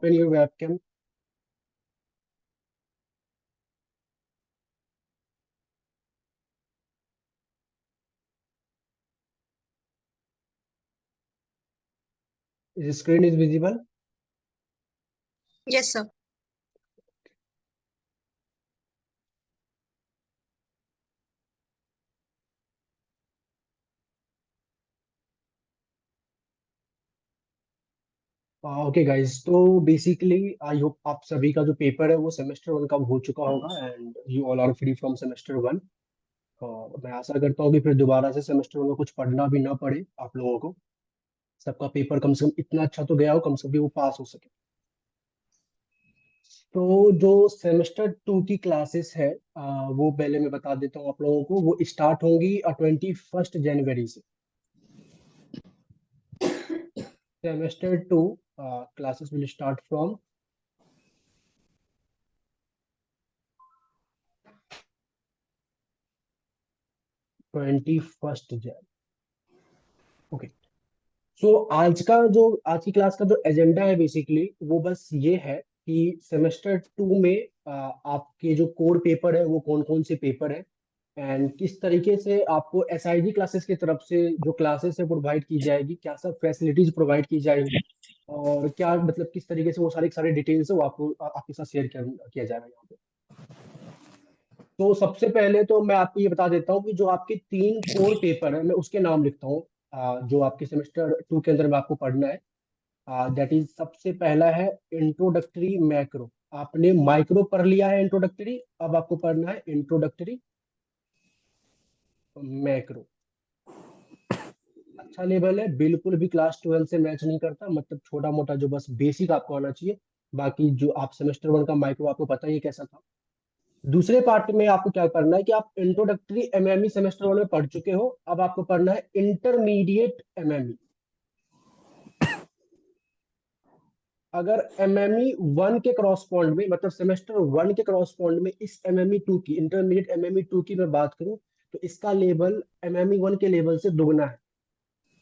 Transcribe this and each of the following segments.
open your webcam. The screen is visible. Yes, sir. Okay guys, तो basically I hope आप सभी का जो पेपर है वो सेमेस्टर वन का हो चुका होगा and you all are free from semester one. मैं आशा करता हूँ कि फिर दोबारा से सेमेस्टर वन में कुछ पढ़ना भी ना पड़े आप लोगों को। सबका पेपर कम से कम इतना अच्छा तो गया हो, कम से कम भी वो पास हो सके। तो जो सेमेस्टर टू की क्लासेस है वो पहले मैं बता देता हूँ आप लोगों को। वो स्टार्ट होंगी 21 जनवरी से। Semester two classes will start from 21 जन। ओके। सो आज की क्लास का जो एजेंडा है बेसिकली वो बस ये है कि सेमेस्टर टू में आपके जो कोर पेपर है वो कौन कौन से पेपर है एंड किस तरीके से आपको एसआईजी क्लासेस की तरफ से जो क्लासेस है प्रोवाइड की जाएगी, क्या सब फैसिलिटीज प्रोवाइड की जाएंगी और क्या मतलब किस तरीके से वो सारी सारी डिटेल्स है वो आपको आपके साथ शेयर किया जाएगा यहाँ पे। तो सबसे पहले तो मैं आपको ये बता देता हूँ कि जो आपके तीन कोर पेपर है मैं उसके नाम लिखता हूँ जो आपके सेमेस्टर टू के अंदर में आपको पढ़ना है। दैट इज सबसे पहला है इंट्रोडक्टरी मैक्रो। आपने माइक्रो पढ़ लिया है इंट्रोडक्टरी, अब आपको पढ़ना है इंट्रोडक्टरी मैक्रो। अच्छा लेवल है, बिल्कुल भी क्लास 12 से मैच नहीं करता, मतलब छोटा मोटा जो बस बेसिक आपको आना चाहिए। बाकी जो आप सेमेस्टर वन का माइक्रो आपको पता ही है कैसा था। दूसरे पार्ट में आपको क्या करना है कि आप इंट्रोडक्टरी एमएमई सेमेस्टर वन में पढ़ चुके हो, अब आपको पढ़ना है इंटरमीडिएट एमएमई। अगर एमएमई वन के क्रॉसपॉन्ड में मतलब सेमेस्टर वन के क्रॉसपॉन्ड में इस एमएमई टू की इंटरमीडिएट एमएमई टू की मैं बात करूं तो इसका लेवल एमएमई वन के लेवल से दुगना है।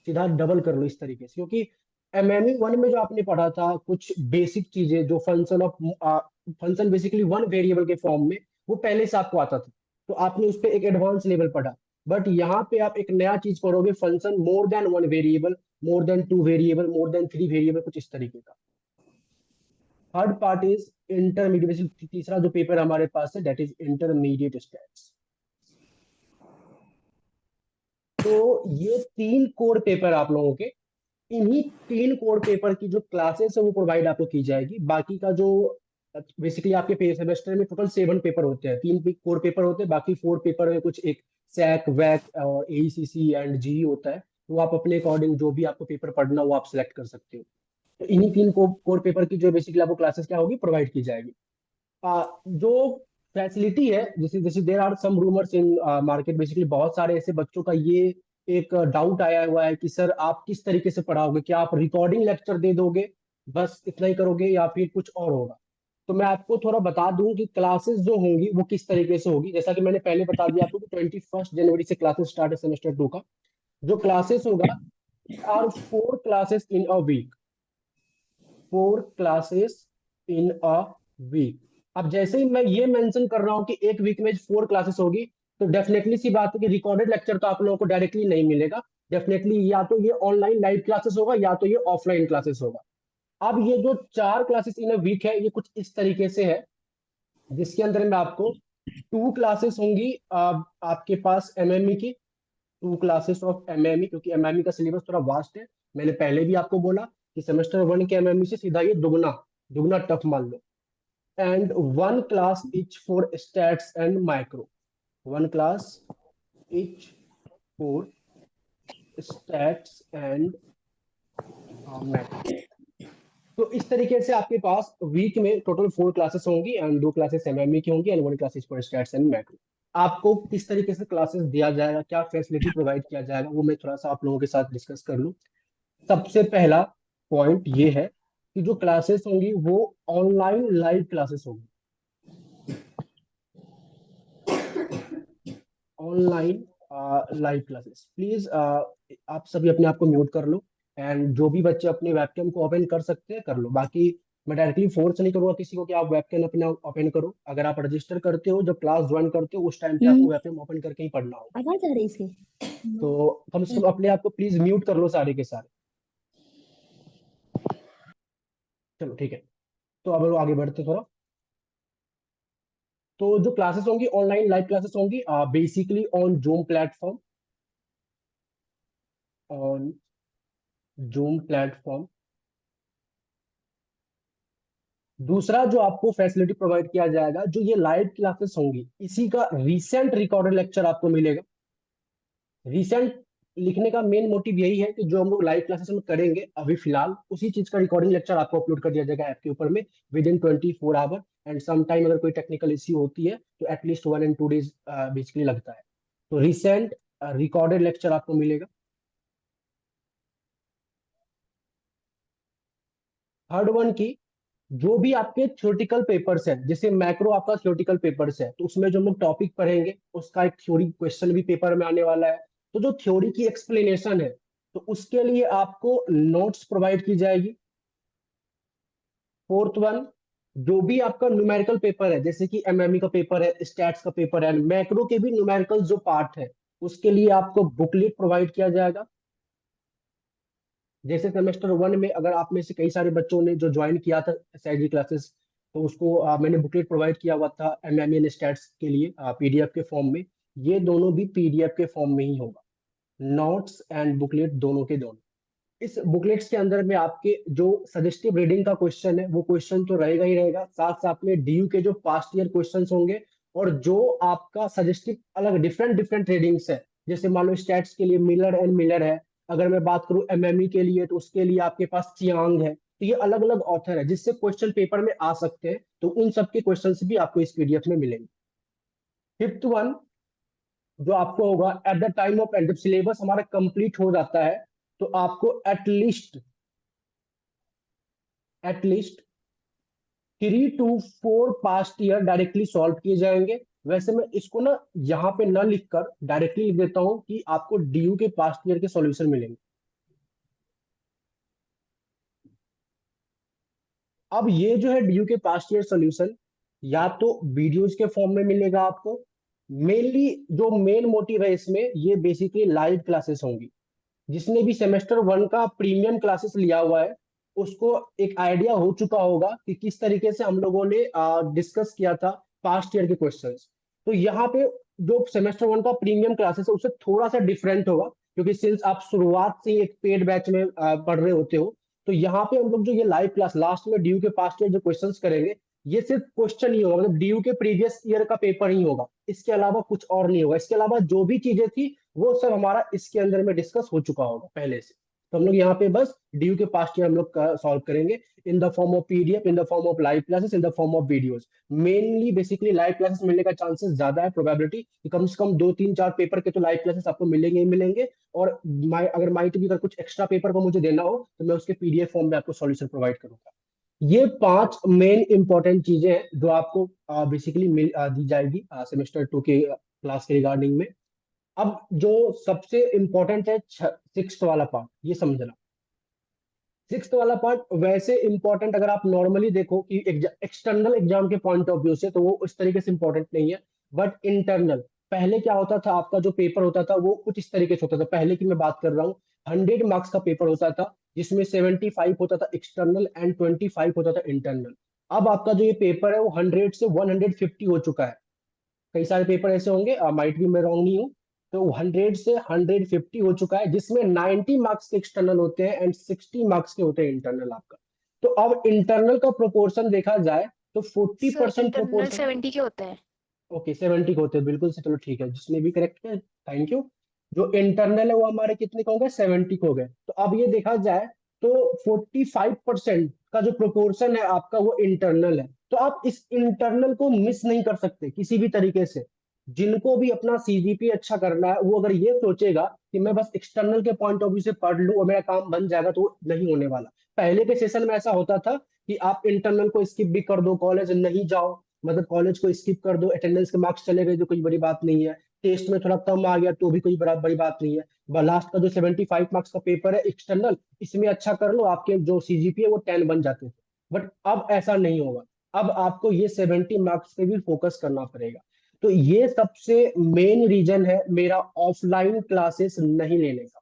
सीधा डबल कर लो इस तरीके से, क्योंकि एमएमई वन में जो आपने पढ़ा था कुछ बेसिक चीजें जो फंक्शन बेसिकली वन वेरिएबल के फॉर्म में, वो पहले से आपको आता था तो आपने उस पर एक एडवांस लेवल पढ़ा। बट यहाँ पे आप एक नया चीज पढ़ोगे, function more than one variable, more than two variable, more than three variable, कुछ इस तरीके का। Third part is intermediate. तीसरा जो पेपर हमारे पास है दैट इज इंटरमीडिएट स्टैट्स। तो ये तीन कोर पेपर आप लोगों के, इन्हीं तीन कोर पेपर की जो क्लासेस है वो प्रोवाइड आपको की जाएगी। बाकी का जो बेसिकली आपके सेमेस्टर में टोटल 7 पेपर होते हैं, तीन कोर पेपर होते हैं, बाकी 4 पेपर में कुछ एक सैक वैक और एईसीसी एंड जी होता है। तो आप अपने अकॉर्डिंग जो भी आपको पेपर पढ़ना वो आप सिलेक्ट कर सकते हो। तो इन्हीं तीन कोर पेपर की जो बेसिकली आपको क्लासेस क्या होगी प्रोवाइड की जाएगी। जो फैसिलिटी है, जैसे जैसे there are some rumours in market, basically बहुत सारे ऐसे बच्चों का ये एक डाउट आया हुआ है कि सर आप किस तरीके से पढ़ाओगे, क्या आप रिकॉर्डिंग लेक्चर दे दोगे, बस इतना ही करोगे या फिर कुछ और होगा। तो मैं आपको थोड़ा बता दूं कि क्लासेस जो होंगी वो किस तरीके से होगी। जैसा कि मैंने पहले बता दिया आपको कि 21 जनवरी से क्लासेस स्टार्ट है सेमेस्टर टू का। जो क्लासेस होगा, are 4 classes in a week, 4 classes in a week. अब जैसे ही मैं ये मेंशन कर रहा हूँ कि एक वीक में 4 क्लासेस होगी, तो डेफिनेटली सी बात है कि रिकॉर्डेड लेक्चर तो आप लोगों को डायरेक्टली नहीं मिलेगा। डेफिनेटली या तो ये ऑनलाइन लाइव क्लासेस होगा या तो ये ऑफलाइन क्लासेस होगा। अब ये जो 4 क्लासेस इन अ वीक है ये कुछ इस तरीके से है, जिसके अंदर में आपको 2 क्लासेस होंगी आपके पास एमएमई की, 2 क्लासेस ऑफ एमएमई, क्योंकि एमएमई का सिलेबस थोड़ा वास्ट है। मैंने पहले भी आपको बोला कि सेमेस्टर वन के एमएमई से सीधा ये दुगना दुगना टफ मान लो। And 1 class each for stats and micro, 1 class each for stats and macro. तो इस तरीके से आपके पास वीक में टोटल 4 क्लासेस होंगी एंड 2 क्लासेस एमएमई की होंगी and 1 classes for stats and macro. आपको किस तरीके से क्लासेस दिया जाएगा, क्या फैसिलिटी प्रोवाइड किया जाएगा, वो मैं थोड़ा सा आप लोगों के साथ डिस्कस कर लूँ। सबसे पहला पॉइंट ये है कि जो क्लासेस होंगी वो ऑनलाइन लाइव क्लासेस होंगी। ऑनलाइन लाइव क्लासेस, प्लीज आप सभी अपने आप को म्यूट कर लो एंड जो भी बच्चे अपने वेबकैम को ओपन कर सकते हैं कर लो। बाकी मैं डायरेक्टली फोर्स नहीं करूंगा किसी को कि आप वेबकैम अपना ओपन करो। अगर आप रजिस्टर करते हो, जब क्लास ज्वाइन करते हो, उस टाइम पे हम्म। आपको वेबकैम ओपन करके ही पढ़ना होगा। आवाज आ रही है इसकी? तो कम से कम अपने आप को प्लीज म्यूट कर लो सारे के सारे। चलो ठीक है। तो अब आगे बढ़ते थोड़ा। तो जो क्लासेस होंगी, ऑनलाइन लाइव क्लासेस होंगी basically on zoom platform, on zoom platform. दूसरा जो आपको फैसिलिटी प्रोवाइड किया जाएगा, जो ये लाइव क्लासेस होंगी, इसी का रिसेंट रिकॉर्डेड लेक्चर आपको मिलेगा। रिसेंट लिखने का मेन मोटिव यही है कि जो हम लोग लाइव क्लासेस में करेंगे अभी फिलहाल, उसी चीज का रिकॉर्डिंग लेक्चर आपको अपलोड कर दिया जाएगा ऐप के ऊपर में within 24 hour. And some time अगर कोई टेक्निकल इश्यू होती है तो एटलीस्ट 1 and 2 days बेसिकली लगता है। तो रिसेंट रिकॉर्डेड लेक्चर आपको मिलेगा। थर्ड वन की, जो भी आपके थ्योरेटिकल पेपर्स है, जैसे मैक्रो आपका थ्योरेटिकल पेपर्स है, तो उसमें जो हम लोग टॉपिक पढ़ेंगे उसका एक थ्योरी क्वेश्चन भी पेपर में आने वाला है। तो जो थ्योरी की एक्सप्लेनेशन है, तो उसके लिए आपको नोट्स प्रोवाइड की जाएगी। फोर्थ वन, जो भी आपका न्यूमेरिकल पेपर है, जैसे कि एमएमई का पेपर है, स्टैट्स का पेपर है, मैक्रो के भी न्यूमेरिकल जो पार्ट है, उसके लिए आपको बुकलेट प्रोवाइड किया जाएगा। जैसे सेमेस्टर वन में अगर आप में से कई सारे बच्चों ने जो ज्वाइन किया था एसआईजी क्लासेस, तो उसको मैंने बुकलेट प्रोवाइड किया हुआ था एमएमई एंड स्टैट्स के लिए पीडीएफ के फॉर्म में। ये दोनों भी पीडीएफ के फॉर्म में ही होगा, नोट्स एंड बुकलेट दोनों के दोनों। इस बुकलेट्स के अंदर में आपके जो सजेस्टिव रीडिंग का क्वेश्चन है, वो क्वेश्चन तो रहेगा ही रहेगा, साथ साथ में डीयू के जो पास्ट ईयर क्वेश्चंस होंगे, और जो आपका सजेस्टिव अलग डिफरेंट डिफरेंट रीडिंग्स है। जैसे मान लो स्टैट्स के लिए मिलर एंड मिलर है, अगर मैं बात करूं एमएमई के लिए तो उसके लिए आपके पास चियांग है। तो ये अलग अलग ऑथर है जिससे क्वेश्चन पेपर में आ सकते हैं, तो उन सबके क्वेश्चन भी आपको इस पीडीएफ में मिलेंगे। फिफ्थ वन, जो आपको होगा at the time of and, जब सिलेबस हमारा कंप्लीट हो जाता है, तो आपको at least 3 to 4 past year directly solve किए जाएंगे। वैसे मैं इसको ना यहाँ पे ना लिखकर डायरेक्टली लिख देता हूँ कि आपको डीयू के पास्ट ईयर के सॉल्यूशन मिलेंगे। अब ये जो है डीयू के पास्ट ईयर सॉल्यूशन, या तो वीडियोज के फॉर्म में मिलेगा आपको। मेनली जो मेन मोटिव है इसमें, ये बेसिकली लाइव क्लासेस होंगी। जिसने भी सेमेस्टर वन का प्रीमियम क्लासेस लिया हुआ है, उसको एक आइडिया हो चुका होगा कि किस तरीके से हम लोगों ने डिस्कस किया था पास्ट ईयर के क्वेश्चंस। तो यहाँ पे जो सेमेस्टर वन का प्रीमियम क्लासेस है, उससे थोड़ा सा डिफरेंट होगा, क्योंकि सिंस आप शुरुआत से ही एक पेड बैच में पढ़ रहे होते हो। तो यहाँ पे हम लोग जो ये लाइव क्लास लास्ट में डीयू के पास्ट ईयर जो क्वेश्चंस करेंगे, ये सिर्फ क्वेश्चन ही होगा, मतलब डीयू के प्रीवियस ईयर का पेपर ही होगा, इसके अलावा कुछ और नहीं होगा। इसके अलावा जो भी चीजें थी, वो सब हमारा इसके अंदर में डिस्कस हो चुका होगा पहले से। तो हम लोग यहाँ पे बस ड्यू के पास्ट ईयर हम लोग सॉल्व करेंगे in the form of PDF, in the form of live classes, in the form of videos. Mainly basically live classes मिलने का चांसेस ज्यादा है, प्रोबेबिलिटी कि कम से कम 2 3 4 पेपर के तो लाइव क्लासेस आपको मिलेंगे ही मिलेंगे। और अगर माइट भी अगर कुछ एक्स्ट्रा पेपर को मुझे देना हो, तो मैं उसके पीडीएफ फॉर्म में आपको सॉल्यूशन प्रोवाइड करूंगा। ये 5 मेन इंपॉर्टेंट चीजें हैं जो आपको बेसिकली दी जाएगी सेमेस्टर टू के क्लास के रिगार्डिंग में। अब जो सबसे इंपॉर्टेंट है सिक्स्थ वाला पार्ट, ये समझना। सिक्स्थ वाला पार्ट वैसे इंपॉर्टेंट अगर आप नॉर्मली देखो कि एक्सटर्नल एग्जाम के पॉइंट ऑफ व्यू से, तो वो उस तरीके से इंपॉर्टेंट नहीं है। बट इंटरनल, पहले क्या होता था, आपका जो पेपर होता था वो कुछ इस तरीके से होता था, पहले की मैं बात कर रहा हूँ। 100 मार्क्स का पेपर होता था, जिसमें 75 होता था एक्सटर्नल एंड 25 होता था इंटरनल। अब आपका जो ये पेपर है वो 100 से 150 हो चुका है। कई सारे पेपर ऐसे होंगे, माइट भी मैं रॉन्ग नहीं हूँ। तो 100 से 150 हो चुका है, जिसमें 90 मार्क्स के एक्सटर्नल होते हैं एंड 60 मार्क्स के होते हैं इंटरनल आपका। तो अब इंटरनल का प्रोपोर्शन देखा जाए, तो 40% इंटरनल प्रोपोर्शन। 70 के होते हैं। ओके, 70 के होते हैं, बिल्कुल से, चलो ठीक है, जिसने भी करेक्ट किया थैंक यू। जो इंटरनल है वो हमारे कितने का हो गए, 70 के हो गए। तो अब ये देखा जाए तो 45% का जो प्रोपोर्शन है आपका, वो इंटरनल है। तो आप इस इंटरनल को मिस नहीं कर सकते किसी भी तरीके से। जिनको भी अपना सीजीपी अच्छा करना है, वो अगर ये सोचेगा कि मैं बस एक्सटर्नल के पॉइंट ऑफ व्यू से पढ़ लूं और मेरा काम बन जाएगा, तो वो नहीं होने वाला। पहले के सेशन में ऐसा होता था कि आप इंटरनल को स्किप भी कर दो, कॉलेज नहीं जाओ, मतलब कॉलेज को स्किप कर दो, अटेंडेंस के मार्क्स चले गए तो कोई बड़ी बात नहीं है, टेस्ट में थोड़ा कम आ गया तो भी कोई बड़ा बड़ी बात नहीं है। लास्ट का जो 75 मार्क्स का पेपर है एक्सटर्नल, इसमें अच्छा कर लो, आपके जो सीजीपी है वो 10 बन जाते थे। बट अब ऐसा नहीं होगा। अब आपको ये 70 मार्क्स पे भी फोकस करना पड़ेगा। तो ये सबसे मेन रीजन है मेरा ऑफलाइन क्लासेस नहीं लेने का।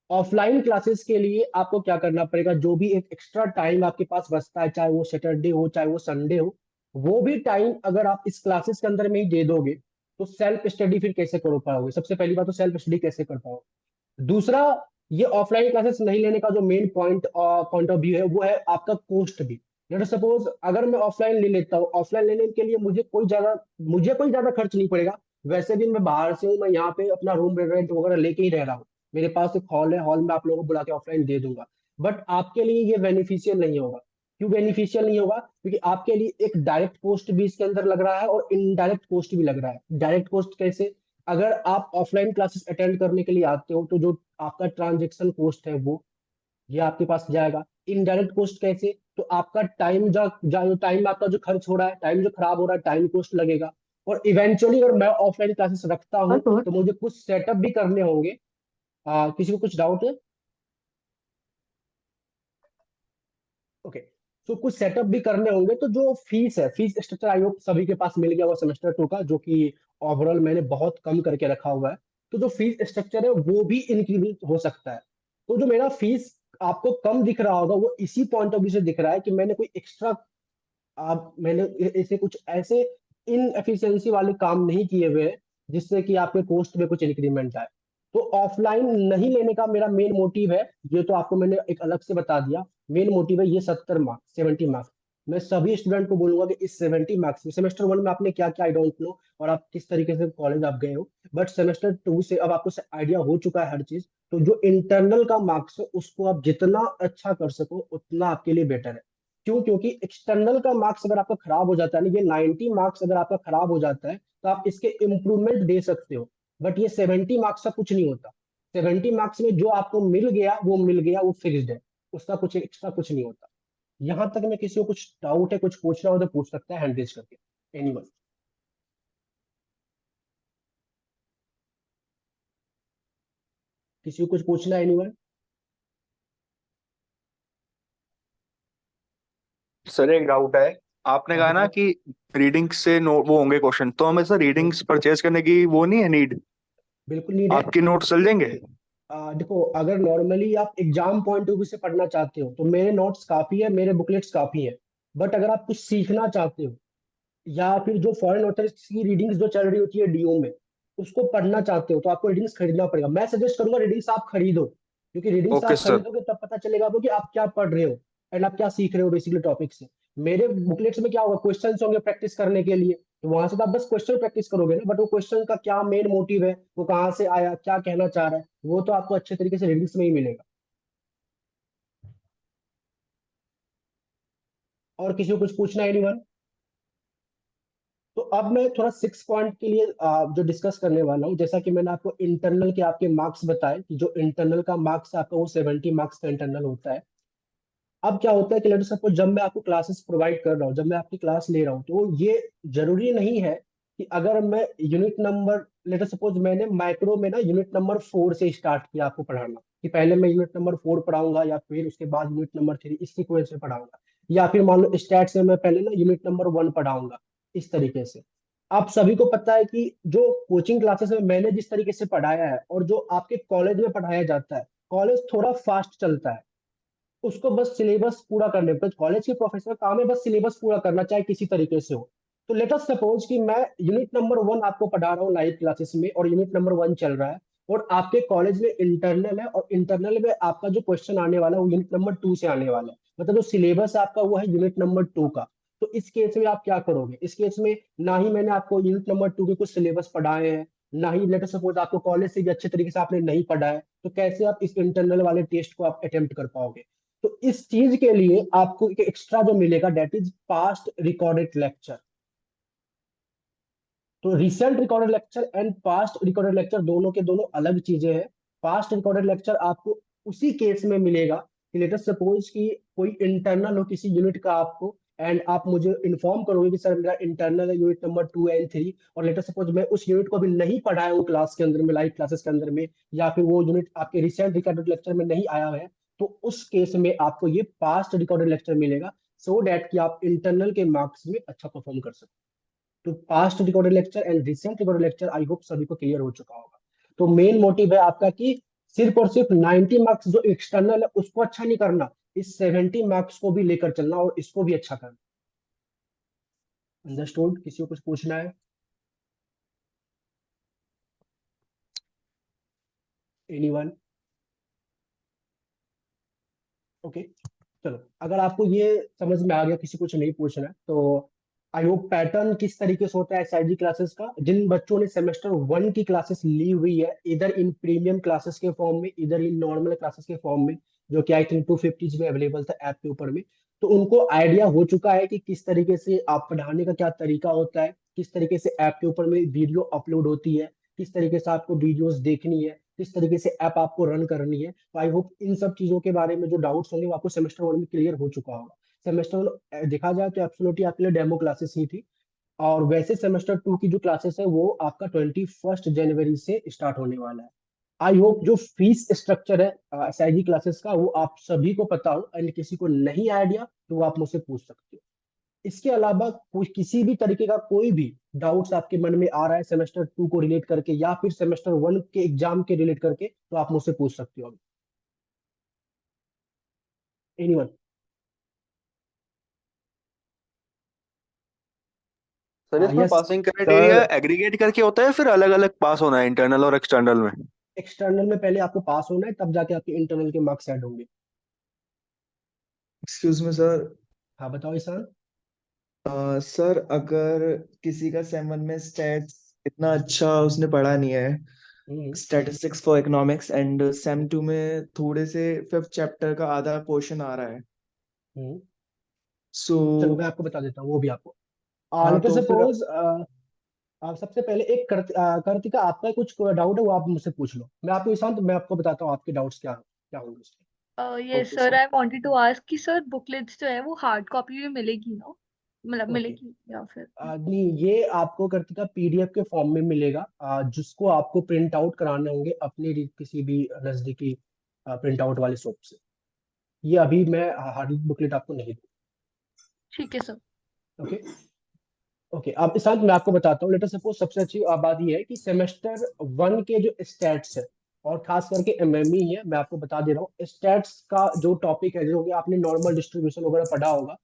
ऑफलाइन क्लासेस के लिए आपको क्या करना पड़ेगा, जो भी एक एक्स्ट्रा टाइम आपके पास बचता है, चाहे वो सैटरडे हो चाहे वो संडे हो, वो भी टाइम अगर आप इस क्लासेस के अंदर में ही दे दोगे, तो सेल्फ स्टडी फिर कैसे कर पाओगे? सबसे पहली बात तो सेल्फ स्टडी कैसे कर पाओगे। दूसरा, ये ऑफलाइन क्लासेस नहीं लेने का जो मेन पॉइंट ऑफ व्यू है वो है आपका कॉस्ट भी। लेट सपोज अगर मैं ऑफलाइन ले लेता हूँ, ऑफलाइन लेने के लिए मुझे कोई ज्यादा खर्च नहीं पड़ेगा। वैसे भी मैं बाहर से हूँ, मैं यहाँ पे अपना रूम रेंट वगैरह लेके ही रह रहा हूँ। मेरे पास एक हॉल है, हॉल में आप लोगों को बुला के ऑफलाइन दे दूंगा। बट आपके लिए ये बेनिफिशियल नहीं होगा। क्यों बेनिफिशियल नहीं होगा? क्योंकि आपके लिए एक डायरेक्ट कॉस्ट भी इसके अंदर लग रहा है और इनडायरेक्ट कॉस्ट भी लग रहा है। डायरेक्ट कॉस्ट कैसे? अगर आप ऑफलाइन क्लासेस अटेंड करने के लिए आते हो, तो जो आपका ट्रांजेक्शन कॉस्ट है वो ये आपके पास जाएगा। इनडायरेक्ट कॉस्ट कैसे? तो आपका टाइम जो टाइम आपका जो खर्च हो रहा है, टाइम जो खराब हो रहा है, टाइम कॉस्ट लगेगा। और इवेंचुअली अगर मैं ऑफलाइन क्लासेस रखता हूँ तो मुझे कुछ सेटअप भी करने होंगे। किसी को कुछ डाउट है? ओके। तो कुछ सेटअप भी करने होंगे, तो जो फीस है, फीस स्ट्रक्चर आई होप सभी के पास मिल गया हुआ सेमेस्टर 2 का, जो कि ओवरऑल मैंने बहुत कम करके रखा हुआ है। तो जो फीस स्ट्रक्चर है वो भी इंक्रीज हो सकता है। तो जो मेरा फीस आपको कम दिख रहा होगा, वो इसी पॉइंट ऑफ व्यू से दिख रहा है कि मैंने कोई एक्स्ट्रा, आप मैंने ऐसे कुछ ऐसे इनएफिशिएंसी वाले काम नहीं किए हुए हैं जिससे कि आपके कोस्ट में कुछ इंक्रीमेंट आए। तो ऑफलाइन नहीं लेने का मेरा मेन मोटिव है, ये तो आपको मैंने एक अलग से बता दिया। मेन मोटिव है ये 70 मार्क्स, 70 मार्क्स। मैं सभी स्टूडेंट को बोलूंगा कि इस 70 मार्क्स में सेमेस्टर 1 में आपने क्या क्या, आई डोंट नो, और आप किस तरीके से कॉलेज आप गए हो, बट सेमेस्टर 2 से अब आपको आइडिया हो चुका है हर चीज। तो जो इंटरनल का मार्क्स है उसको आप जितना अच्छा कर सको उतना आपके लिए बेटर है। क्यों? क्योंकि एक्सटर्नल का मार्क्स अगर आपका खराब हो जाता है ना, ये 90 मार्क्स अगर आपका खराब हो जाता है तो आप इसके इम्प्रूवमेंट दे सकते हो। बट ये 70 मार्क्स का कुछ नहीं होता। 70 मार्क्स में जो आपको मिल गया वो मिल गया, वो फिक्स्ड है। उसका कुछ एक्स्ट्रा कुछ नहीं होता। यहां तक में किसी को कुछ डाउट है, कुछ पूछना हो तो पूछ सकता है हैंड रेज करके। एनीवन? किसी को कुछ पूछना है? एनीवन? सर एक डाउट है। आपने हाँ कहा ना बताओ। कि रीडिंग से नो वो होंगे क्वेश्चन, तो हमें सर हम्म, रीडिंग्स परचेज करने की वो नहीं है नीड? बिल्कुल नीड है। आपके नोट्स चल जाएंगे? देखो, अगर नॉर्मली आप एग्जाम पॉइंट ऑफ व्यू से पढ़ना चाहते हो तो मेरे नोट्स काफी है, मेरे बुकलेट्स काफी है। बट अगर आप कुछ सीखना चाहते हो, या फिर जो फॉरेन ऑथर्स की रीडिंग्स जो चल रही होती है डीओ में, उसको पढ़ना चाहते हो, तो आपको रीडिंग्स खरीदना पड़ेगा। मैं सजेस्ट करूंगा रीडिंग्स आप खरीदो, क्योंकि रीडिंग्स ओके आप सर। खरीदोगे तब पता चलेगा आपको कि आप क्या पढ़ रहे हो एंड आप क्या सीख रहे हो बेसिकली टॉपिक से। मेरे बुकलेट्स में क्या होगा, क्वेश्चंस होंगे प्रैक्टिस करने के लिए, तो वहां से तो आप बस क्वेश्चन प्रैक्टिस करोगे ना, बट वो क्वेश्चन का क्या मेन मोटिव है, वो कहाँ से आया, क्या कहना चाह रहा है, वो तो आपको अच्छे तरीके से रीडिंग्स में ही मिलेगा। और किसी को कुछ पूछना है? एनीवन? तो अब मैं थोड़ा 6 पॉइंट के लिए जो डिस्कस करने वाला हूँ। जैसा कि मैंने आपको इंटरनल के आपके मार्क्स बताए कि जो इंटरनल का मार्क्स आपका वो 70 मार्क्स का इंटरनल होता है। अब क्या होता है कि लेट सपोज जब मैं आपको क्लासेस प्रोवाइड कर रहा हूँ, जब मैं आपकी क्लास ले रहा हूँ, तो ये जरूरी नहीं है कि अगर मैं यूनिट नंबर, लेट सपोज मैंने माइक्रो में ना यूनिट नंबर 4 से स्टार्ट किया आपको पढ़ाना, कि पहले मैं यूनिट नंबर 4 पढ़ाऊंगा या फिर उसके बाद यूनिट नंबर 3, इस सीक्वेंस में पढ़ाऊंगा। या फिर मान लो स्टैट्स में मैं पहले ना यूनिट नंबर 1 पढ़ाऊंगा, इस तरीके से। आप सभी को पता है कि जो कोचिंग क्लासेस में मैंने जिस तरीके से पढ़ाया है और जो आपके कॉलेज में पढ़ाया जाता है, कॉलेज थोड़ा फास्ट चलता है। उसको बस सिलेबस पूरा करने पर, कॉलेज के प्रोफेसर का काम है बस सिलेबस पूरा करना, चाहे किसी तरीके से हो। तो लेट अस सपोज कि मैं यूनिट नंबर 1 आपको पढ़ा रहा हूँ लाइव क्लासेस में, और यूनिट नंबर 1 चल रहा है, और आपके कॉलेज में इंटरनल है, और इंटरनल में आपका जो क्वेश्चन आने वाला है वो यूनिट नंबर 2 से आने वाला है। मतलब जो सिलेबस आपका वो है यूनिट नंबर 2 का। तो इस केस में आप क्या करोगे? इस केस में ना ही मैंने आपको यूनिट नंबर 2 के कुछ सिलेबस पढ़ाए हैं, ना ही लेट अस सपोज आपको कॉलेज से भी अच्छे तरीके से आपने नहीं पढ़ा है, तो कैसे आप इस इंटरनल वाले टेस्ट को आप अटेम्प्ट कर पाओगे? तो इस चीज के लिए आपको एक एक्स्ट्रा जो मिलेगा, that is past recorded lecture. तो recent recorded lecture and past recorded lecture दोनों के दोनों अलग चीजें हैं। पास्ट रिकॉर्डेड लेक्चर आपको उसी केस में मिलेगा कि लेट अस सपोज कि कोई इंटरनल हो किसी यूनिट का आपको, एंड आप मुझे इन्फॉर्म करोगे कि सर मेरा इंटरनल है यूनिट नंबर 2 एंड 3, और लेट अस सपोज मैं उस यूनिट को अभी नहीं पढ़ाया हूँ क्लास के अंदर में, लाइव क्लासेस के अंदर में, या फिर वो यूनिट आपके रिसेंट रिकॉर्डेड लेक्चर में नहीं आया है, तो उस केस में आपको ये पास्ट रिकॉर्डेड लेक्चर मिलेगा, सो डैट कि आप इंटरनल के मार्क्स में अच्छा परफॉर्म कर सको। तो past recorded lecture and recent recorded lecture I hope सभी को क्लियर हो चुका होगा। तो मेन मोटिव है आपका कि सिर्फ और सिर्फ 90 मार्क्स जो एक्सटर्नल है उसको अच्छा नहीं करना, इस 70 मार्क्स को भी लेकर चलना और इसको भी अच्छा करना। अंडरस्टूड? किसी को कुछ पूछना है? एनीवन? ओके, चलो अगर आपको ये समझ में आ गया, किसी कुछ नहीं पूछना है, तो आई होप पैटर्न किस तरीके से होता है एसआईजी क्लासेस का। जिन बच्चों ने सेमेस्टर 1 की क्लासेस ली हुई है, इधर इन प्रीमियम क्लासेस के फॉर्म में, इधर इन नॉर्मल क्लासेस के फॉर्म में, जो कि आई थिंक 250 में अवेलेबल था ऐप के ऊपर में, तो उनको आइडिया हो चुका है कि किस तरीके से आप पढ़ाने का क्या तरीका होता है, किस तरीके से ऐप के ऊपर में वीडियो अपलोड होती है, किस तरीके से आपको वीडियोस देखनी है, किस तरीके से ऐप आपको रन करनी है। तो आई होप इन सब चीजों के बारे में जो डाउट्स होंगे वो आपको सेमेस्टर 1 में क्लियर हो चुका होगा। सेमेस्टर देखा जाए तो एब्सोल्युटली आपके लिए डेमो क्लासेस ही थी, और वैसे सेमेस्टर 2 की जो क्लासेस है वो आपका 21 जनवरी से स्टार्ट होने वाला है। आई होप जो फीस स्ट्रक्चर है एसआईजी क्लासेस का वो आप सभी को पता हो, एंड किसी को नहीं आइडिया तो वो आप मुझसे पूछ सकते हो। इसके अलावा कोई किसी भी तरीके का कोई भी डाउट्स आपके मन में आ रहा है सेमेस्टर 2 को रिलेट करके या फिर सेमेस्टर 1 के एग्जाम के रिलेट करके, तो आप मुझसे पूछ सकते हो। एनीवन? सर इसमें yes passing criteria sir. Aggregate करके होता है, फिर अलग अलग पास होना है इंटरनल और एक्सटर्नल में? एक्सटर्नल में पहले आपको पास होना है, तब जाके आपके इंटरनल के मार्क्स ऐड होंगे। Excuse me sir. हाँ बताओ ईशान। सर अगर किसी का सेम वन में स्टैट्स इतना अच्छा उसने पढ़ा नहीं है, हम्म। Statistics for economics, and same two में थोड़े से फिफ्थ चैप्टर का आधा पोर्शन आ रहा है, हम्म। सो चलो मैं आपको बता देता हूँ वो भी आपको। हाँ लेट तो फिर सपोज आप सबसे पहले एक कार्तिका, आपका कुछ डाउट है वो आप मुझसे पूछ लो, मैं आपको ईशान, तो मैं आपको बताता हूँ आपके डाउट्स क्या क्या होंगे उसके। ये okay sir sir. I wanted to ask कि सर बुकलेट्स जो है वो हार्ड कॉपी में मिलेगी ना, मतलब ओके, मिलेगी या फिर? नहीं ये आपको कार्तिका पीडीएफ के फॉर्म में मिलेगा, जिसको आपको प्रिंट आउट कराने होंगे अपने किसी भी नजदीकी प्रिंट आउट वाले शॉप से। ये अभी मैं हार्ड बुकलेट आपको नहीं दूँ। ठीक है सर। ओके। ओके, अब ईशांत मैं आपको बताता हूँ। लेटर सपोज सबसे अच्छी बात यह है कि सेमेस्टर 1 के जो स्टैट्स है और खास करके एमएमई है, मैं आपको बता दे रहा हूँ स्टैट्स का जो टॉपिक है, जो कि आपने नॉर्मल डिस्ट्रीब्यूशन वगैरह पढ़ा होगा,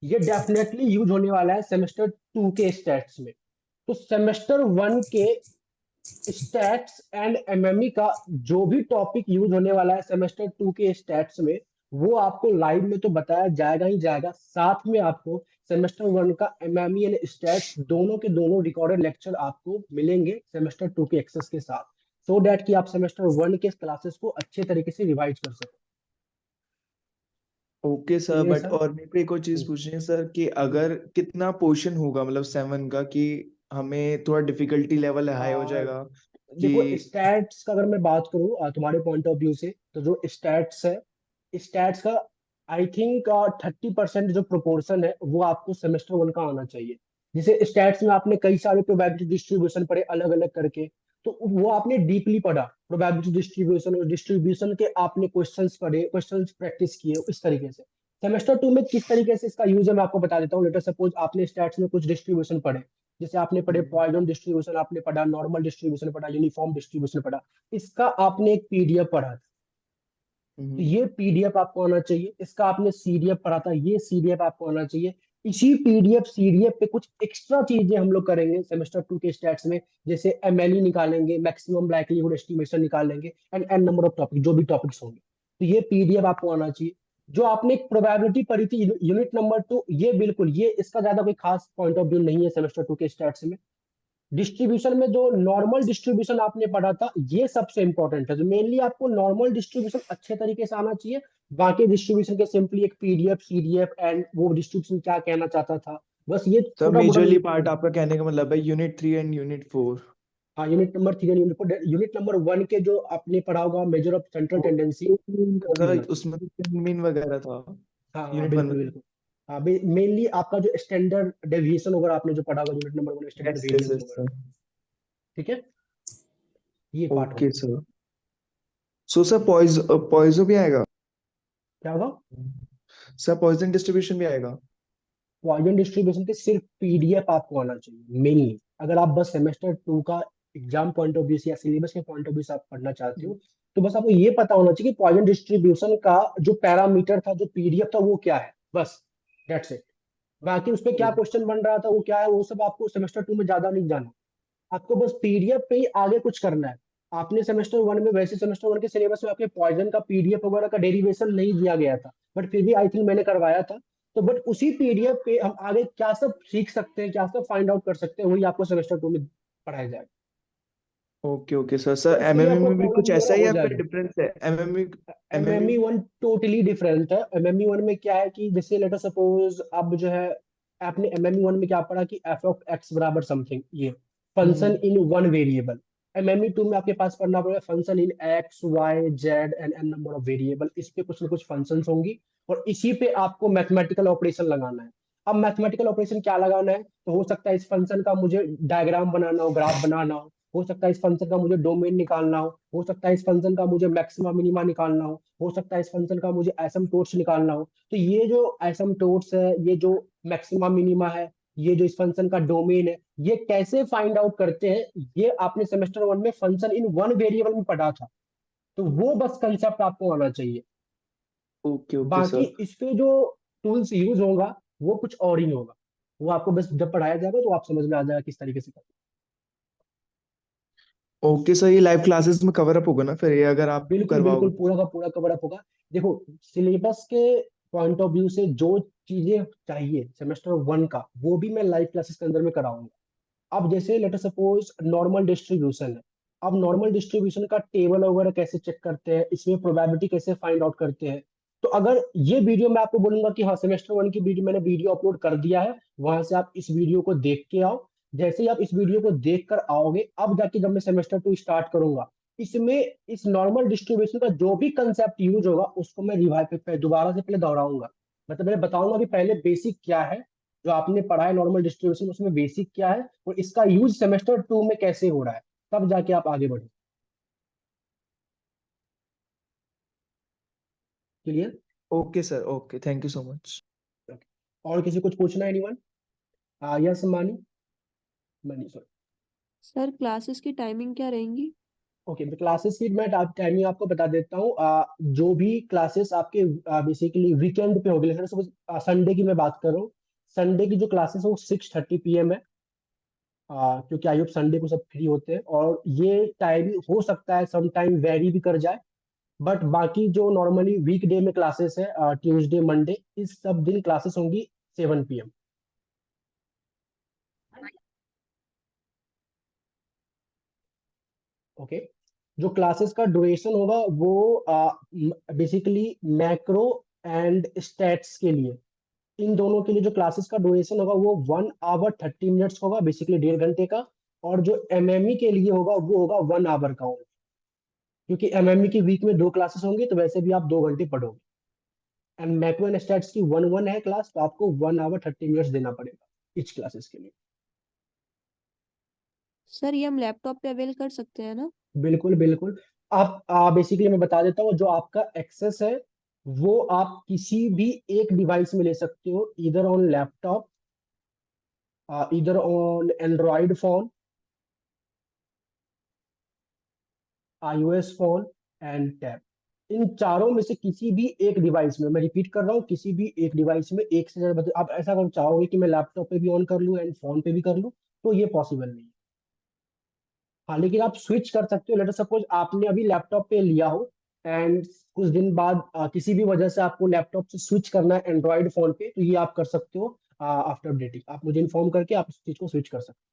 ये डेफिनेटली यूज होने वाला है सेमेस्टर 2 के स्टैट्स में। तो सेमेस्टर 1 के स्टैट्स एंड एमएमई का जो भी टॉपिक यूज होने वाला है सेमेस्टर 2 के स्टैट्स में, वो आपको लाइव में तो बताया जाएगा ही जाएगा, साथ में आपको सेमेस्टर 1 का एमएमई एंड स्टैट्स दोनों के दोनों रिकॉर्डेड लेक्चर आपको मिलेंगे सेमेस्टर 2 के एक्सेस के साथ, सो डैट कि आप सेमेस्टर 1 के क्लासेस को अच्छे तरीके से रिवाइज कर सको। Okay sir, clear but sir? और मेरे को एक और चीज पूछनी है सर कि अगर कितना पोर्शन होगा मतलब सेवन का, कि हमें थोड़ा डिफिकल्टी लेवल हाई हो जाएगा कि देखो स्टैट्स का अगर मैं बात करूँ तुम्हारे पॉइंट ऑफ व्यू से, तो जो स्टैट्स है, स्टैट्स का आई थिंक 30% जो प्रोपोर्शन है वो आपको सेमेस्टर 1 का आना चाहिए। जैसे स्टैट्स में आपने कई सारे प्रोबेबिलिटी डिस्ट्रीब्यूशन पढ़े अलग अलग करके, तो वो आपने डीपली पढ़ा प्रोबेबिलिटी डिस्ट्रीब्यूशन, और डिस्ट्रीब्यूशन के आपने क्वेश्चंस पढ़े, क्वेश्चंस प्रैक्टिस किए इस तरीके से। सेमेस्टर 2 में किस तरीके से इसका यूज है मैं आपको बता देता हूँ। लेटर सपोज आपने स्टैट्स में कुछ डिस्ट्रीब्यूशन पढ़े, जैसे आपने पढ़े हम्म, पॉइजन डिस्ट्रीब्यूशन आपने पढ़ा, नॉर्मल डिस्ट्रीब्यूशन पढ़ा, यूनिफॉर्म डिस्ट्रीब्यूशन पढ़ा, इसका आपने एक पीडीएफ पढ़ा, तो हम्म। ये पीडीएफ आपको आना चाहिए। इसका आपने सीडीएफ पढ़ा था, ये सीडीएफ आपको आना चाहिए। इसी पीडीएफ सीडीएफ पे कुछ एक्स्ट्रा चीजें हम लोग करेंगे सेमेस्टर 2 के स्टैट्स में, जैसे एमएलई निकालेंगे, मैक्सिमम लाइक्लीहुड एस्टिमेशन निकालेंगे, and n number of topic जो भी टॉपिक्स होंगे, तो ये पीडीएफ आपको आना चाहिए। जो आपने एक प्रोबेबिलिटी पढ़ी थी यूनिट नंबर 2, ये बिल्कुल ये इसका ज्यादा कोई खास पॉइंट ऑफ व्यू नहीं है सेमेस्टर 2 के स्टैट्स में। डिस्ट्रीब्यूशन में जो नॉर्मल डिस्ट्रीब्यूशन आपने पढ़ा था ये सबसे इंपॉर्टेंट है, तो मेनली आपको नॉर्मल डिस्ट्रीब्यूशन अच्छे तरीके से आना चाहिए। बाकी डिस्ट्रीब्यूशन के सिंपली एक पीडीएफ सीडीएफ एंड वो डिस्ट्रीब्यूशन क्या कहना चाहता था, बस ये सर छोटा मोटा मेजरली पार्ट आपका कहने का मतलब है यूनिट 3 एंड यूनिट 4? हाँ यूनिट नंबर 3 यूनिट नंबर 1 के जो आपने पढ़ा होगा मेजर ऑफ सेंट्रल टेंडेंसी, वो भी होना चाहिए। उसमें तो मीन वगैरह था हाँ हाँ यूनिट 1 में? बिल्कुल बिल्कुल। हाँ मेनली आपका जो स्टैंडर्ड डेविएशन वगैरह आपने जो पढ़ा होगा unit number 1 standard yes yes variance yes वगैरह। सर। ठीक है, ये पार्ट ओके होगा। सर। सो सर पॉइजो भी आएगा? क्या होगा? सर पॉइजन डिस्ट्रीब्यूशन भी आएगा? पॉइजन डिस्ट्रीब्यूशन के सिर्फ पीडीएफ आपको आना चाहिए मेनली। अगर आप बस सेमेस्टर 2 का एग्जाम पॉइंट ऑफ व्यू से या सिलेबस के पॉइंट ऑफ व्यू से आप पढ़ना चाहते हो, तो बस आपको ये पता होना चाहिए कि पॉइजन डिस्ट्रीब्यूशन का जो पैरामीटर था, जो पीडीएफ था, वो क्या है, बस दैट्स इट। बाकी उस पर क्या क्वेश्चन बन रहा था, वो क्या है, वो सब आपको सेमेस्टर 2 में ज्यादा नहीं जाना। आपको बस पीडीएफ पे ही आगे कुछ करना है। आपने सेमेस्टर 1 में, वैसे सेमेस्टर 1 के सिलेबस में आपके पॉइजन का पीडीएफ वगैरह का डेरिवेशन नहीं दिया गया था, बट फिर भी आई थिंक मैंने करवाया था। तो बट उसी पीडीएफ पे हम आगे क्या सब सीख सकते हैं, क्या सब फाइंड आउट कर सकते हैं, वही आपको सेमेस्टर 2 में पढ़ाया जाएगा। Okay okay sir. तो सर इसके लिए एमएमई आपको में भी कुछ प्रॉब्लम ऐसा वगैरह ही हो या फिर जाएगा। डिफरेंस है MME? MME MME 1 totally different है। एमएमई 1 में क्या है कि जैसे लेटर सपोज अब जो है, आपने एमएमई 1 में क्या पढ़ा कि एफ ऑफ एक्स बराबर समथिंग, ये function in one variable. MME 2 में आपके पास पढ़ना पड़ेगा function in x y z and n number of variable. इस पे कुछ ना कुछ फंक्शंस होंगी, और इसी पे आपको मैथमेटिकल ऑपरेशन लगाना है। अब मैथमेटिकल ऑपरेशन क्या लगाना है, तो हो सकता है इस फंक्शन का मुझे डायग्राम बनाना हो, ग्राफ बनाना हो सकता है इस फंक्शन का मुझे डोमेन निकालना हो सकता है इस फंक्शन का मुझे मैक्सिमा मिनिमा निकालना हो सकता है इस फंक्शन का मुझे एसिम्प्टोट्स निकालना हो। तो ये जो एसिम्प्टोट्स है, ये जो मैक्सिमा मिनिमा है, ये जो इस फंक्शन का डोमेन है, ये कैसे फाइंड आउट करते हैं, ये आपने सेमेस्टर 1 में फंक्शन इन वन वेरिएबल में पढ़ा था। तो वो बस कंसेप्ट आपको आना चाहिए। ओके ओके बाकी सर। इस पे जो टूल्स यूज होगा, वो कुछ और ही होगा। वो आपको बस जब पढ़ाया जाएगा तो आप समझ में आ जाएगा किस तरीके से करना ओके सर, ये लाइव क्लासेस में कवर अप होगा ना फिर, ये अगर है। आप बिल्कुल बिल्कुल, करवाओगे? पूरा का पूरा कवर अप होगा। देखो, सिलेबस के पॉइंट ऑफ व्यू से जो चीजें चाहिए सेमेस्टर 1 का, वो भी मैं लाइव क्लासेस के अंदर में कराऊंगा। अब जैसे लेट सपोज नॉर्मल डिस्ट्रीब्यूशन है। अब नॉर्मल डिस्ट्रीब्यूशन का टेबल वगैरह कैसे चेक करते हैं, इसमें प्रोबेबिलिटी कैसे फाइंड आउट करते हैं। तो अगर ये वीडियो मैं आपको बोलूंगा कि हाँ सेमेस्टर 1 की वीडियो मैंने वीडियो अपलोड कर दिया है, वहां से आप इस वीडियो को देख के आओ। जैसे ही आप इस वीडियो को देख कर आओगे, अब जाके जब मैं सेमेस्टर 2 स्टार्ट करूंगा, इसमें इस नॉर्मल डिस्ट्रीब्यूशन का जो भी कंसेप्ट यूज होगा, उसको मैं रिवाइव पे दोबारा से पहले दोहराऊंगा। मतलब मैं बताऊंगा कि पहले बेसिक क्या है, जो आपने पढ़ा है नॉर्मल डिस्ट्रीब्यूशन, उसमें बेसिक क्या है और इसका यूज सेमेस्टर 2 में कैसे हो रहा है, तब जाके आप आगे बढ़े। Clear? Okay sir, okay, thank you so much. और किसी कुछ पूछना है? एनीवन? यस मानी, मनी सॉरी। सर क्लासेस की टाइमिंग क्या रहेंगी? ओके, तो क्लासेस की मैं टाइमिंग आपको बता देता हूँ। जो भी क्लासेस आपके बेसिकली वीकेंड पे होगी, जैसे संडे की मैं बात कर रहा हूँ। संडे की जो क्लासेस है वो 6:30 PM है। क्योंकि आई होप संडे को सब फ्री होते हैं, और ये टाइम हो सकता है सम टाइम वेरी भी कर जाए। बट बाकी जो नॉर्मली वीकडे में क्लासेस है, ट्यूसडे मंडे, इस सब दिन क्लासेस होंगी 7 PM। ओके। जो क्लासेस का ड्यूरेशन होगा वो बेसिकली मैक्रो एंड स्टैट्स के लिए, इन दोनों के लिए जो क्लासेस का ड्यूरेशन होगा वो 1 hour 30 minutes होगा, बेसिकली 1.5 घंटे का। और जो एमएमई के लिए होगा वो होगा 1 hour का होगा। क्योंकि एमएमई की वीक में 2 क्लासेस होंगी, तो वैसे भी आप 2 घंटे पढ़ोगे। एंड मैक्रो एंड स्टैट्स की 1 1 है क्लास, तो आपको 1 hour 30 minutes देना पड़ेगा इच क्लासेस के लिए। सर ये हम लैपटॉप पे अवेल कर सकते हैं ना? बिल्कुल बिल्कुल। आप बेसिकली मैं बता देता हूँ, जो आपका एक्सेस है वो आप किसी भी एक डिवाइस में ले सकते हो, इधर ऑन लैपटॉप, इधर on Android phone, iOS phone and tab. इन चारों में से किसी भी एक डिवाइस में, मैं रिपीट कर रहा हूँ, किसी भी एक डिवाइस में एक से ज्यादा आप ऐसा अगर चाहोगे कि मैं लैपटॉप पे भी ऑन कर लूँ एंड फोन पे भी कर लूँ, तो ये पॉसिबल नहीं है। हाँ, लेकिन आप स्विच कर सकते हो। लेट सपोज आपने अभी लैपटॉप पे लिया हो, एंड कुछ दिन बाद किसी भी वजह से आपको लैपटॉप से स्विच करना है एंड्रॉइड फोन पे, तो ये आप कर सकते हो। आफ्टर अपडेटिंग आप मुझे इन्फॉर्म करके आप इस चीज को स्विच कर सकते हो।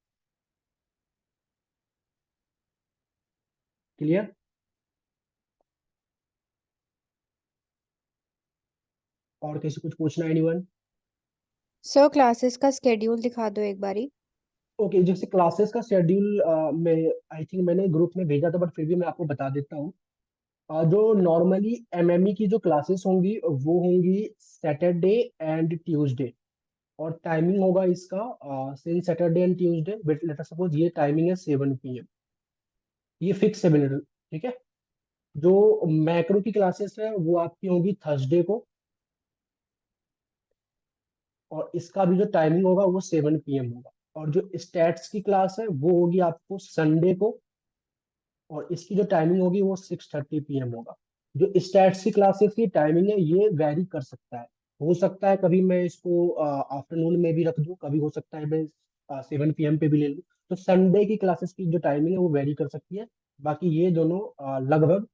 क्लियर? और किसी कुछ पूछना है? एनीवन? सर क्लासेस का स्केड्यूल दिखा दो एक बारी। ओके, जैसे क्लासेस का शेड्यूल मैं आई थिंक मैंने ग्रुप में भेजा था, बट फिर भी मैं आपको बता देता हूँ। जो नॉर्मली एमएमई की जो क्लासेस होंगी वो होंगी सैटरडे एंड ट्यूसडे। और टाइमिंग होगा इसका since Saturday and Tuesday, let us suppose ये टाइमिंग है 7 PM। ये फिक्स है बिल्कुल, ठीक है। जो मैक्रो की क्लासेस है वो आपकी होंगी थर्सडे को, और इसका भी जो टाइमिंग होगा वो 7 PM होगा। और जो स्टैट्स की क्लास है वो होगी आपको संडे को, और इसकी जो टाइमिंग होगी वो 6:30 PM होगा। जो स्टैट्स की क्लासेस की टाइमिंग है ये वेरी कर सकता है। हो सकता है कभी मैं इसको आफ्टरनून में भी रख दूं, कभी हो सकता है मैं 7 PM पे भी ले लूं। तो संडे की क्लासेस की जो टाइमिंग है वो वेरी कर सकती है। बाकी ये दोनों लगभग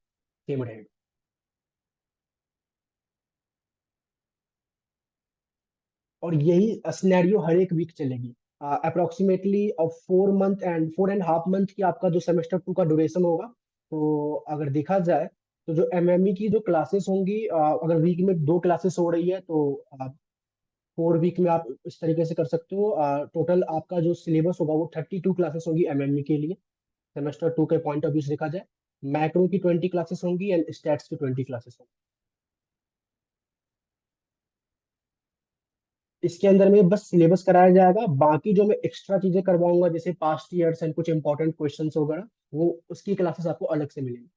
सेम रहेगा। और यही सिनेरियो हर एक वीक चलेगी। अप्रोक्सीमेटली अब 4 मंथ एंड 4.5 मंथ की आपका जो सेमेस्टर 2 का ड्यूरेशन होगा। तो अगर देखा जाए तो जो एमएमई की जो क्लासेस होंगी, अगर वीक में 2 क्लासेस हो रही है तो 4 वीक में आप इस तरीके से कर सकते हो। टोटल आपका जो सिलेबस होगा वो 32 क्लासेस होगी एमएमई के लिए, सेमेस्टर 2 के पॉइंट ऑफ व्यू से देखा जाए। मैक्रो की 20 क्लासेस होंगी एंड स्टैट्स की 20 क्लासेस होंगी। इसके अंदर में बस सिलेबस कराया जाएगा, बाकी जो मैं एक्स्ट्रा चीजें करवाऊंगा जैसे पास्ट ईयर्स एंड कुछ इंपॉर्टेंट क्वेश्चंस वगैरह, वो उसकी क्लासेस आपको अलग से मिलेंगी।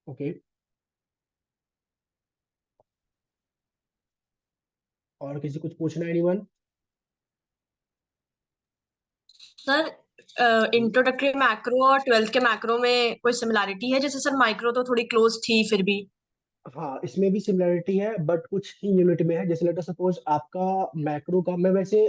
ओके। और किसी कुछ पूछना है एनीवन? सर इंट्रोडक्टरी मैक्रो और 12th के मैक्रो में कोई सिमिलैरिटी है? जैसे सर माइक्रो तो थोड़ी क्लोज थी फिर भी। हाँ, इसमें भी सिमिलरिटी है बट कुछ ही यूनिट में है। जैसे लेटर सपोज आपका मैक्रो का, मैं वैसे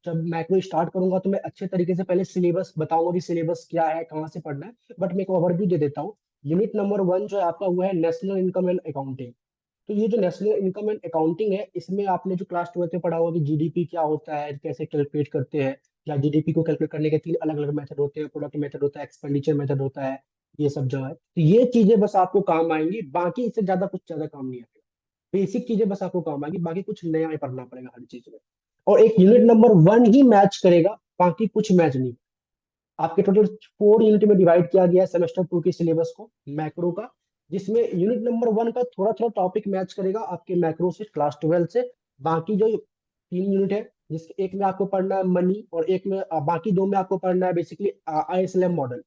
जब मैक्रो स्टार्ट करूंगा तो मैं अच्छे तरीके से पहले सिलेबस बताऊंगा कि सिलेबस क्या है, कहाँ से पढ़ना है, बट मैं एक ओवरव्यू दे देता हूँ। यूनिट नंबर 1 जो है आपका वो है नेशनल इनकम एंड अकाउंटिंग। तो ये जो नेशनल इनकम एंड अकाउंटिंग है, इसमें आपने जो क्लास 12 में पढ़ा होगा कि जीडीपी क्या होता है, कैसे कैलकुलेट करते हैं, या जीडीपी को कैलकुलेट करने के 3 अलग अलग मेथड होते हैं, प्रोडक्ट मेथड होता है, एक्सपेंडिचर मेथड होता है, ये सब जो है, तो ये चीजें बस आपको काम आएंगी। बाकी इससे ज्यादा कुछ ज्यादा काम नहीं आएगा। बेसिक चीजें बस आपको काम आएगी, बाकी कुछ नया ही पढ़ना पड़ेगा हर चीज में। और एक यूनिट नंबर 1 ही मैच करेगा, बाकी कुछ मैच नहीं। आपके टोटल 4 यूनिट में डिवाइड किया गया है सेमेस्टर 2 के सिलेबस को मैक्रो का, जिसमें यूनिट नंबर 1 का थोड़ा थोड़ा टॉपिक मैच करेगा आपके मैक्रो से, क्लास 12 से। बाकी जो 3 यूनिट है, जिसके एक में आपको पढ़ना है मनी, और एक में बाकी 2 में आपको पढ़ना है बेसिकली आईएसएलएम मॉडल,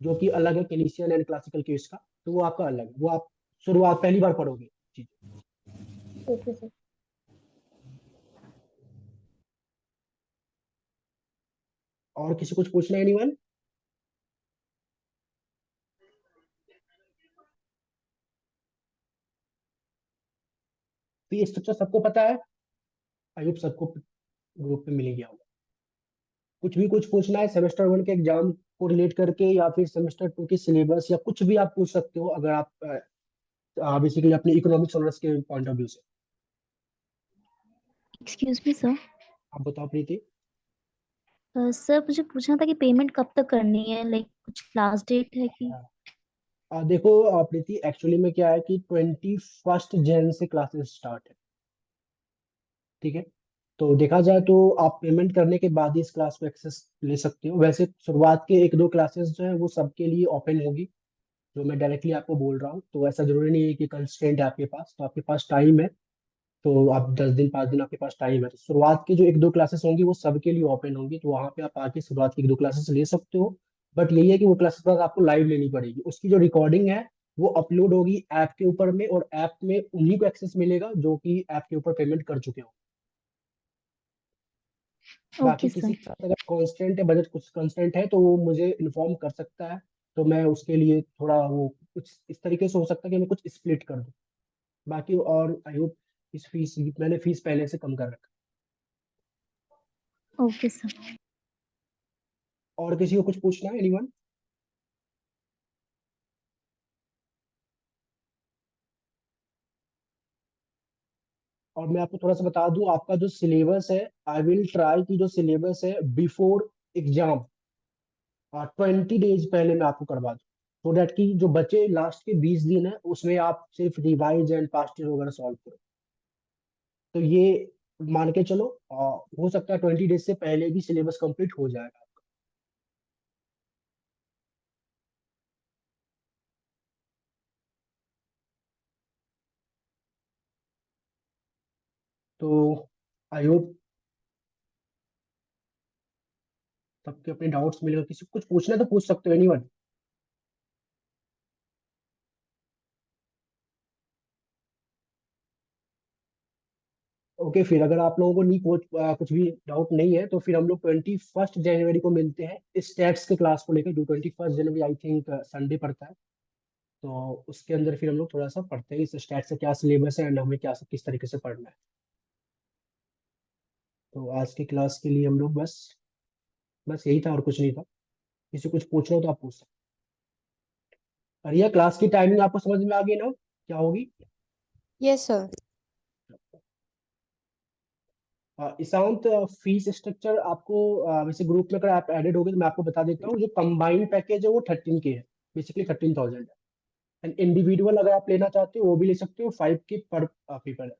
जो कि अलग है केनीसियन एंड क्लासिकल केस का। तो वो आपका अलग है, वो आप शुरुआत पहली बार पढ़ोगे चीज। Okay sir. और किसी कुछ पूछना है एनीवन? फी स्ट्रक्चर सबको पता है? आई होप सबको ग्रुप पे मिल गया होगा। कुछ पूछना है सेमेस्टर 1 के एग्जाम को रिलेट करके, या फिर सेमेस्टर 2 के सिलेबस, या कुछ भी आप पूछ सकते हो अगर आप बेसिकली अपने इकोनॉमिक्स ऑनर्स के पॉइंट ऑफ व्यू से। Excuse me sir. आप बताओ प्रीति। सर मुझे पूछना था कि पेमेंट कब तक करनी है, लाइक कुछ लास्ट डेट है कि? देखो प्रीति, एक्चुअली में क्या है कि 21 जन से क्लासेस स्टार्ट है। ठीक है, तो देखा जाए तो आप पेमेंट करने के बाद ही इस क्लास को एक्सेस ले सकते हो। वैसे शुरुआत के 1-2 क्लासेस जो है वो सबके लिए ओपन होगी, जो मैं डायरेक्टली आपको बोल रहा हूँ। तो ऐसा जरूरी नहीं है कि कंस्ट्रेंट है आपके पास, तो आपके पास टाइम है। तो आप 10 दिन 5 दिन आपके पास टाइम है, तो शुरुआत की जो 1-2 क्लासेस होंगी वो सबके लिए ओपन होंगी, तो वहाँ पे आप आके शुरुआत की 1-2 क्लासेस ले सकते हो। बट यही है कि वो क्लासेस बस आपको लाइव लेनी पड़ेगी। उसकी जो रिकॉर्डिंग है वो अपलोड होगी ऐप के ऊपर में, और ऐप में उन्हीं को एक्सेस मिलेगा जो कि ऐप के ऊपर पेमेंट कर चुके हो। बाकी ओके किसी सर। के साथ अगर कांस्टेंट है, बजट कुछ कांस्टेंट है, तो वो मुझे इन्फॉर्म कर सकता है। तो मैं उसके लिए थोड़ा वो कुछ इस तरीके से हो सकता है कि मैं कुछ स्प्लिट कर दूं। बाकी और आई होप इस फीस, मैंने फीस पहले से कम कर रखा ओके सर। है। और किसी को कुछ पूछना है एनीवन? और मैं आपको थोड़ा सा बता दूं, आपका जो सिलेबस है, आई विल ट्राई की जो सिलेबस है बिफोर एग्जाम 20 डेज पहले मैं आपको करवा दूं, सो डैट की जो बचे लास्ट के 20 दिन है उसमें आप सिर्फ रिवाइज एंड पास्ट ईयर वगैरह सॉल्व करो। तो ये मान के चलो, हो सकता है 20 डेज से पहले भी सिलेबस कंप्लीट हो जाएगा। तो आई होप सबके अपने डाउट्स मिलेगा। किसी को कुछ पूछना है तो पूछ सकते हो एनीवन। ओके, फिर अगर आप लोगों को नहीं कुछ भी डाउट नहीं है तो फिर हम लोग 21 जनवरी को मिलते हैं स्टैट्स के क्लास को लेकर, जो 21 जनवरी आई थिंक संडे पड़ता है। तो उसके अंदर फिर हम लोग थोड़ा सा पढ़ते हैं इस स्टैट्स का क्या सिलेबस है एंड हमें क्या किस तरीके से पढ़ना है। तो आज की क्लास के लिए हम लोग बस यही था और कुछ नहीं था। किसी कुछ पूछना हो तो आप पूछ सकते हैं। और यह क्लास की टाइमिंग आपको समझ में आ गई ना, क्या होगी? Yes sir. Ishant, fees structure आपको वैसे ग्रुप में अगर आप एडेड हो गए तो मैं आपको बता देता हूँ, जो कंबाइंड पैकेज है वो 13K है, बेसिकली 13,000 है। एंड इंडिविजुअल अगर आप लेना चाहते हो वो भी ले सकते हो, 5K पर पेपर है।